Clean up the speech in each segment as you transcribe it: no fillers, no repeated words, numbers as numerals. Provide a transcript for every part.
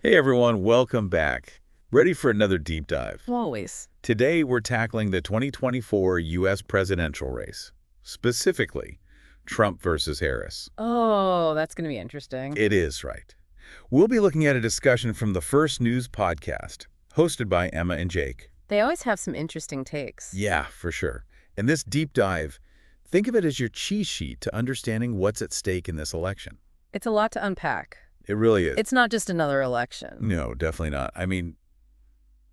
Hey everyone, welcome back. Ready for another deep dive? Always. Today we're tackling the 2024 U.S. presidential race, specifically Trump versus Harris. Oh, that's going to be interesting. It is, right. We'll be looking at a discussion from the First News podcast, hosted by Emma and Jake. They always have some interesting takes. Yeah, for sure. In this deep dive, think of it as your cheat sheet to understanding what's at stake in this election. It's a lot to unpack. It really is. It's not just another election. No, definitely not. I mean,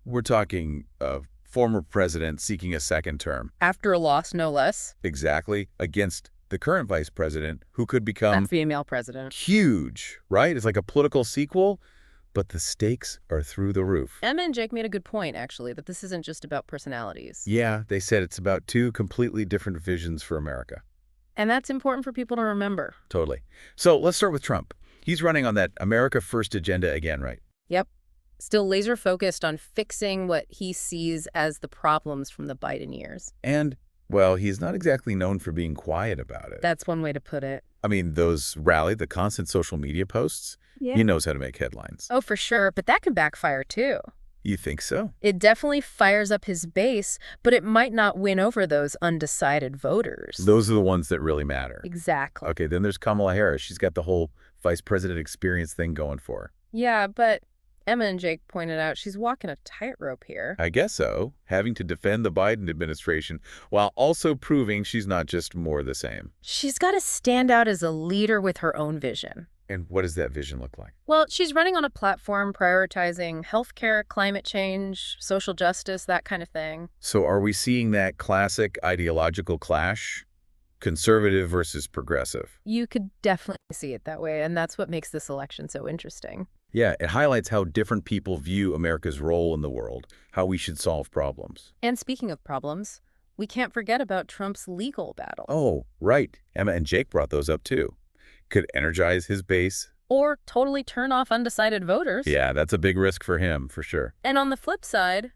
we're talking a former president seeking a second term. After a loss, no less. Exactly. Against the current vice president, who could become That female president. huge, right? It's like a political sequel, but the stakes are through the roof. Emma and Jake made a good point, actually, that this isn't just about personalities. Yeah, they said it's about two completely different visions for America. And that's important for people to remember. Totally. So let's start with Trump. He's running on that America First agenda again, right? Yep. Still laser focused on fixing what he sees as the problems from the Biden years. And, well, he's not exactly known for being quiet about it. That's one way to put it. I mean, the constant social media posts, Yeah. he knows how to make headlines. Oh, for sure. But that can backfire, too. You think so? It definitely fires up his base, but it might not win over those undecided voters. Those are the ones that really matter. Exactly. Okay, then there's Kamala Harris. She's got the whole vice president experience thing going for her. Yeah, but Emma and Jake pointed out she's walking a tightrope here. I guess so, having to defend the Biden administration while also proving she's not just more of the same. She's got to stand out as a leader with her own vision. And what does that vision look like? Well, she's running on a platform prioritizing healthcare, climate change, social justice, that kind of thing. So are we seeing that classic ideological clash? Conservative versus progressive. You could definitely see it that way, and that's what makes this election so interesting. Yeah, it highlights how different people view America's role in the world, how we should solve problems. And speaking of problems, we can't forget about Trump's legal battle. Oh, right. Emma and Jake brought those up too. Could energize his base. Or totally turn off undecided voters. Yeah, that's a big risk for him, for sure. And on the flip side,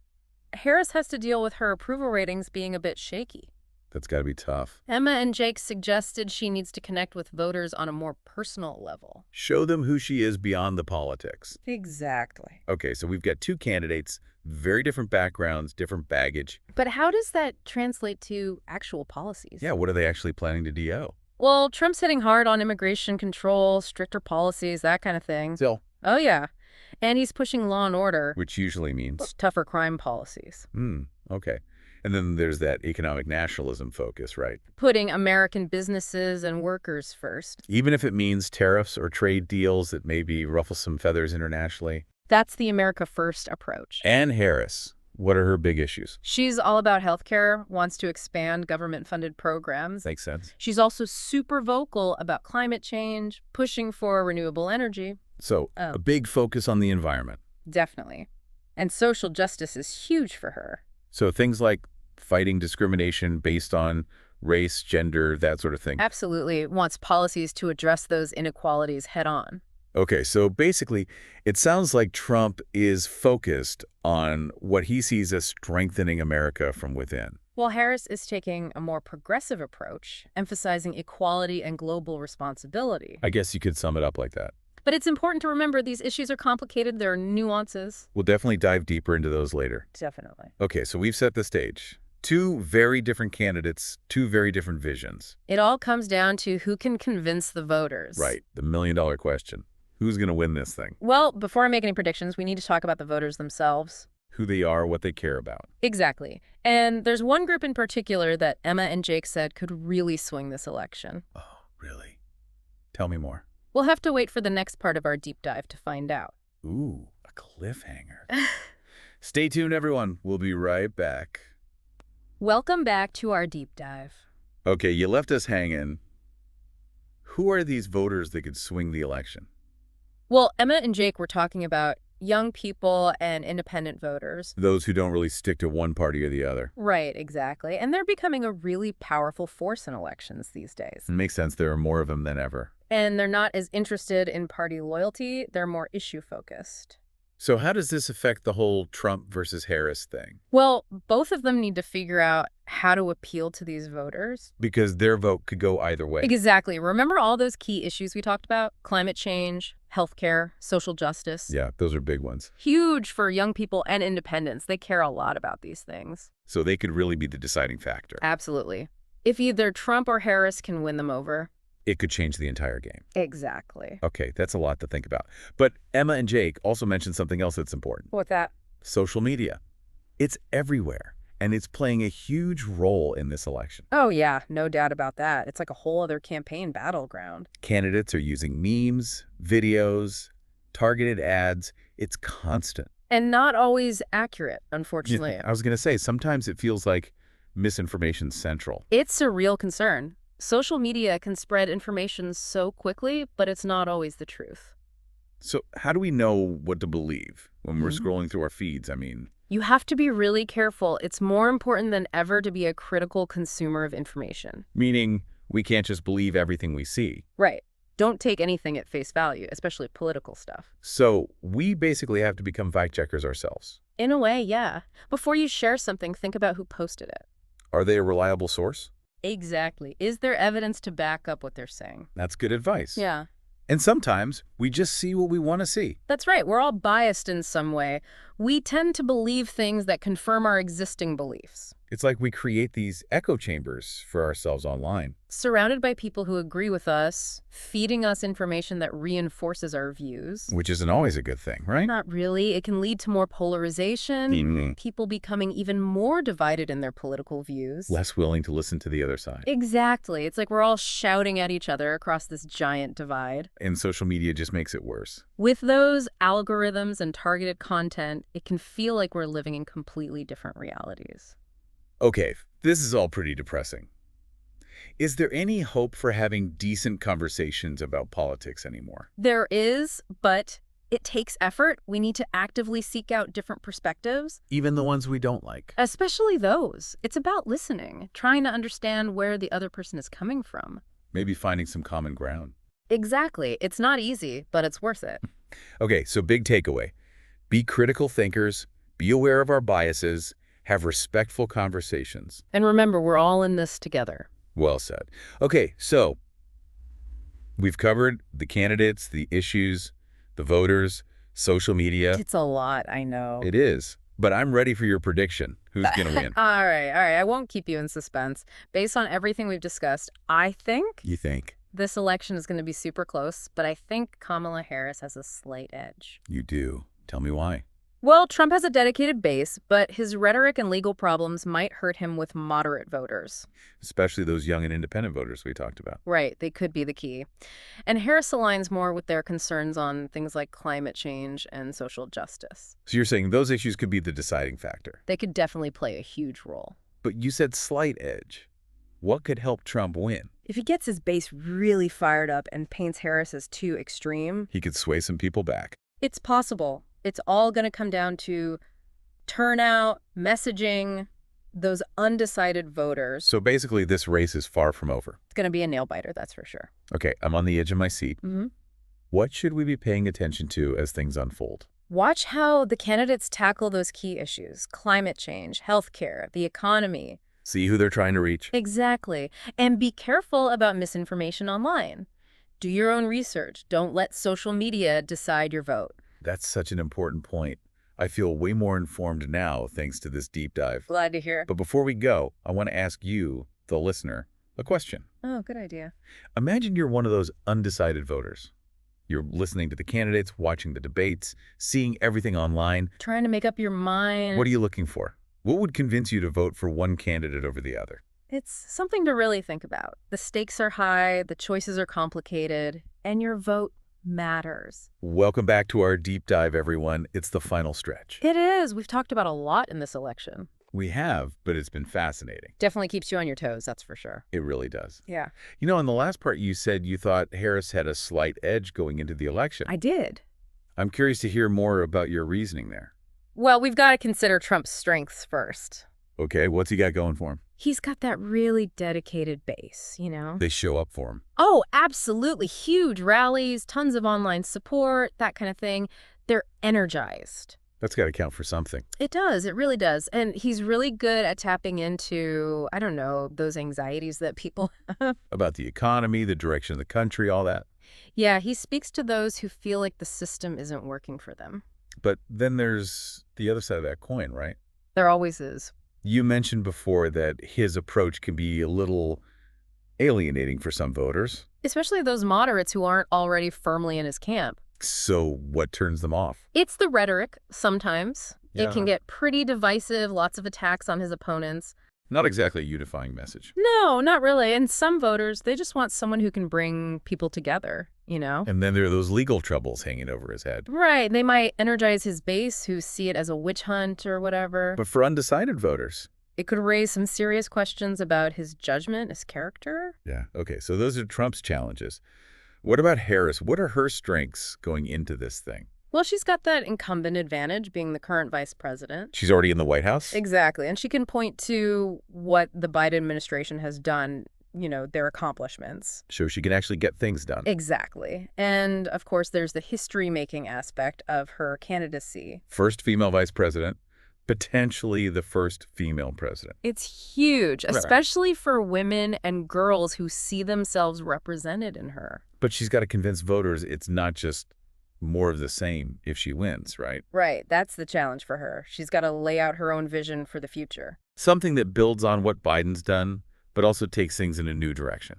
Harris has to deal with her approval ratings being a bit shaky. That's got to be tough. Emma and Jake suggested she needs to connect with voters on a more personal level. Show them who she is beyond the politics. Exactly. Okay, so we've got two candidates, very different backgrounds, different baggage. But how does that translate to actual policies? Yeah, what are they actually planning to do? Well, Trump's hitting hard on immigration control, stricter policies, that kind of thing. Still. Oh, yeah. And he's pushing law and order. Which usually means? Tougher crime policies. Okay. And then there's that economic nationalism focus, right? Putting American businesses and workers first. Even if it means tariffs or trade deals that maybe ruffle some feathers internationally. That's the America First approach. And Harris, what are her big issues? She's all about healthcare, wants to expand government-funded programs. Makes sense. She's also super vocal about climate change, pushing for renewable energy. So, a big focus on the environment. Definitely. And social justice is huge for her. So things like fighting discrimination based on race, gender, that sort of thing. Absolutely. Wants policies to address those inequalities head-on. Okay, so basically, it sounds like Trump is focused on what he sees as strengthening America from within. While Harris is taking a more progressive approach, emphasizing equality and global responsibility. I guess you could sum it up like that. But it's important to remember these issues are complicated. There are nuances. We'll definitely dive deeper into those later. Definitely. Okay, so we've set the stage. Two very different candidates, two very different visions. It all comes down to who can convince the voters. Right, the million-dollar question. Who's going to win this thing? Well, before I make any predictions, we need to talk about the voters themselves. Who they are, what they care about. Exactly. And there's one group in particular that Emma and Jake said could really swing this election. Oh, really? Tell me more. We'll have to wait for the next part of our deep dive to find out. Ooh, a cliffhanger. Stay tuned, everyone. We'll be right back. Welcome back to our deep dive. Okay, you left us hanging. Who are these voters that could swing the election? Well, Emma and Jake were talking about young people and independent voters. Those who don't really stick to one party or the other. Right, exactly. And they're becoming a really powerful force in elections these days. It makes sense. There are more of them than ever. And they're not as interested in party loyalty. They're more issue-focused. So how does this affect the whole Trump versus Harris thing? Well, both of them need to figure out how to appeal to these voters. Because their vote could go either way. Exactly. Remember all those key issues we talked about? Climate change, healthcare, social justice. Yeah, those are big ones. Huge for young people and independents. They care a lot about these things. So they could really be the deciding factor. Absolutely. If either Trump or Harris can win them over. It could change the entire game. Exactly. Okay, that's a lot to think about. But Emma and Jake also mentioned something else that's important. What's that? Social media. It's everywhere, and it's playing a huge role in this election. Oh, yeah, no doubt about that. It's like a whole other campaign battleground. Candidates are using memes, videos, targeted ads. It's constant. And not always accurate, unfortunately. Yeah, I was going to say, sometimes it feels like misinformation central. It's a real concern. Social media can spread information so quickly, but it's not always the truth. So how do we know what to believe when we're scrolling through our feeds? I mean, You have to be really careful. It's more important than ever to be a critical consumer of information. meaning we can't just believe everything we see. Right. Don't take anything at face value, especially political stuff. So we basically have to become fact checkers ourselves. In a way, yeah. Before you share something, think about who posted it. Are they a reliable source? Exactly. Is there evidence to back up what they're saying? That's good advice. Yeah. And sometimes we just see what we want to see. That's right. We're all biased in some way. We tend to believe things that confirm our existing beliefs. It's like we create these echo chambers for ourselves online. Surrounded by people who agree with us, feeding us information that reinforces our views. Which isn't always a good thing, right? Not really. It can lead to more polarization, people becoming even more divided in their political views. Less willing to listen to the other side. Exactly. It's like we're all shouting at each other across this giant divide. And social media just makes it worse. With those algorithms and targeted content, it can feel like we're living in completely different realities. Okay, this is all pretty depressing. Is there any hope for having decent conversations about politics anymore? There is, but it takes effort. We need to actively seek out different perspectives. Even the ones we don't like. Especially those. It's about listening, trying to understand where the other person is coming from. Maybe finding some common ground. Exactly. It's not easy, but it's worth it. Okay, so big takeaway. Be critical thinkers, be aware of our biases, have respectful conversations. And remember, we're all in this together. Well said. Okay, so we've covered the candidates, the issues, the voters, social media. It's a lot, I know. It is. But I'm ready for your prediction. Who's going to win? All right. I won't keep you in suspense. Based on everything we've discussed, I think You think? this election is going to be super close, but I think Kamala Harris has a slight edge. You do. Tell me why. Well, Trump has a dedicated base, but his rhetoric and legal problems might hurt him with moderate voters. Especially those young and independent voters we talked about. Right, they could be the key. And Harris aligns more with their concerns on things like climate change and social justice. So you're saying those issues could be the deciding factor. They could definitely play a huge role. But you said slight edge. What could help Trump win? If he gets his base really fired up and paints Harris as too extreme, He could sway some people back. it's possible. It's all going to come down to turnout, messaging, those undecided voters. So basically, this race is far from over. It's going to be a nail-biter, that's for sure. Okay, I'm on the edge of my seat. What should we be paying attention to as things unfold? Watch how the candidates tackle those key issues: climate change, healthcare, the economy. See who they're trying to reach. Exactly. And be careful about misinformation online. Do your own research. Don't let social media decide your vote. That's such an important point. I feel way more informed now thanks to this deep dive. Glad to hear. But before we go, I want to ask you, the listener, a question. Oh, good idea. Imagine you're one of those undecided voters. You're listening to the candidates, watching the debates, seeing everything online. Trying to make up your mind. What are you looking for? What would convince you to vote for one candidate over the other? It's something to really think about. The stakes are high, the choices are complicated, and your vote matters. Welcome back to our deep dive, everyone. It's the final stretch. It is. We've talked about a lot in this election. We have, but it's been fascinating. Definitely keeps you on your toes, that's for sure. It really does. Yeah. You know, in the last part, you said you thought Harris had a slight edge going into the election. I did. I'm curious to hear more about your reasoning there. Well, we've got to consider Trump's strengths first. Okay, what's he got going for him? He's got that really dedicated base, you know? They show up for him. Oh, absolutely. Huge rallies, tons of online support, that kind of thing. They're energized. That's got to count for something. It does. It really does. And he's really good at tapping into, I don't know, those anxieties that people have. About the economy, the direction of the country, all that. Yeah, he speaks to those who feel like the system isn't working for them. But then there's the other side of that coin, right? There always is. You mentioned before that his approach can be a little alienating for some voters. Especially those moderates who aren't already firmly in his camp. So what turns them off? It's the rhetoric, sometimes. It can Yeah. get pretty divisive, lots of attacks on his opponents. Not exactly a unifying message. No, not really. And some voters, they just want someone who can bring people together, you know? And then there are those legal troubles hanging over his head. Right. They might energize his base who see it as a witch hunt or whatever. But for undecided voters. It could raise some serious questions about his judgment, his character. Yeah. Okay. So those are Trump's challenges. What about Harris? What are her strengths going into this thing? Well, she's got that incumbent advantage being the current vice president. She's already in the White House? Exactly. And she can point to what the Biden administration has done, their accomplishments. So she can actually get things done. Exactly. And, of course, there's the history-making aspect of her candidacy. First female vice president, potentially the first female president. It's huge, Right. especially for women and girls who see themselves represented in her. But she's got to convince voters it's not just more of the same if she wins, right? Right. That's the challenge for her. She's got to lay out her own vision for the future. Something that builds on what Biden's done, but also takes things in a new direction.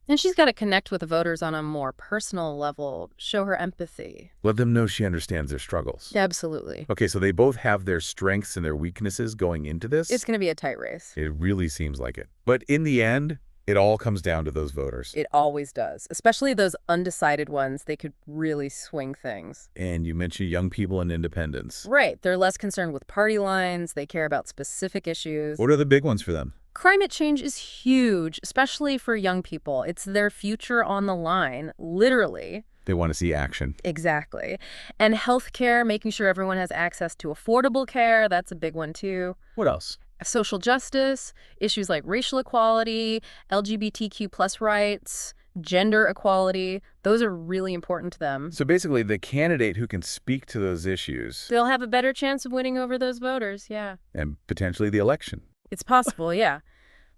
And she's got to connect with the voters on a more personal level, show her empathy. Let them know she understands their struggles. Absolutely. Okay, so they both have their strengths and their weaknesses going into this. It's going to be a tight race. It really seems like it. But in the end, it all comes down to those voters. It always does, especially those undecided ones. They could really swing things. And you mentioned young people and independents. Right. They're less concerned with party lines. They care about specific issues. What are the big ones for them? Climate change is huge, especially for young people. It's their future on the line, literally. They want to see action. Exactly. And healthcare, making sure everyone has access to affordable care, that's a big one too. What else? Social justice, issues like racial equality, LGBTQ plus rights, gender equality, those are really important to them. So basically, the candidate who can speak to those issues They'll have a better chance of winning over those voters, yeah. and potentially the election, It's possible, yeah.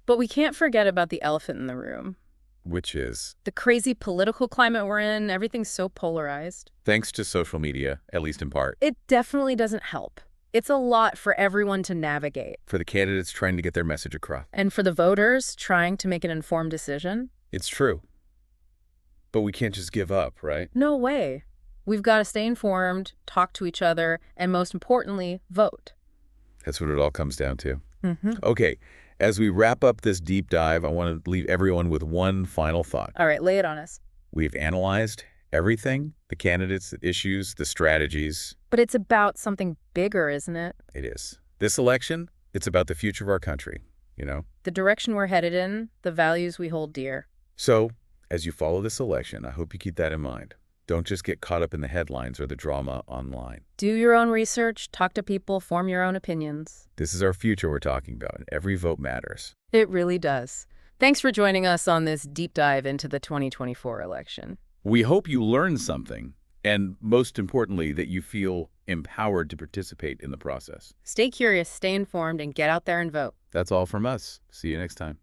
But we can't forget about the elephant in the room. which is, The crazy political climate we're in, everything's so polarized. thanks to social media, at least in part, It definitely doesn't help. It's a lot for everyone to navigate. for the candidates trying to get their message across. And for the voters trying to make an informed decision, It's true. But we can't just give up, right? no way. We've got to stay informed, talk to each other, and most importantly, vote. That's what it all comes down to. Mm-hmm. Okay, as we wrap up this deep dive, I want to leave everyone with one final thought. All right, lay it on us. We've analyzed everything, the candidates, the issues, the strategies. But it's about something bigger, isn't it? It is. This election, it's about the future of our country, you know? The direction we're headed in, the values we hold dear. So, as you follow this election, I hope you keep that in mind. Don't just get caught up in the headlines or the drama online. Do your own research, talk to people, form your own opinions. This is our future we're talking about, and every vote matters. It really does. Thanks for joining us on this deep dive into the 2024 election. We hope you learned something, and most importantly, that you feel empowered to participate in the process. Stay curious, stay informed, and get out there and vote. That's all from us. See you next time.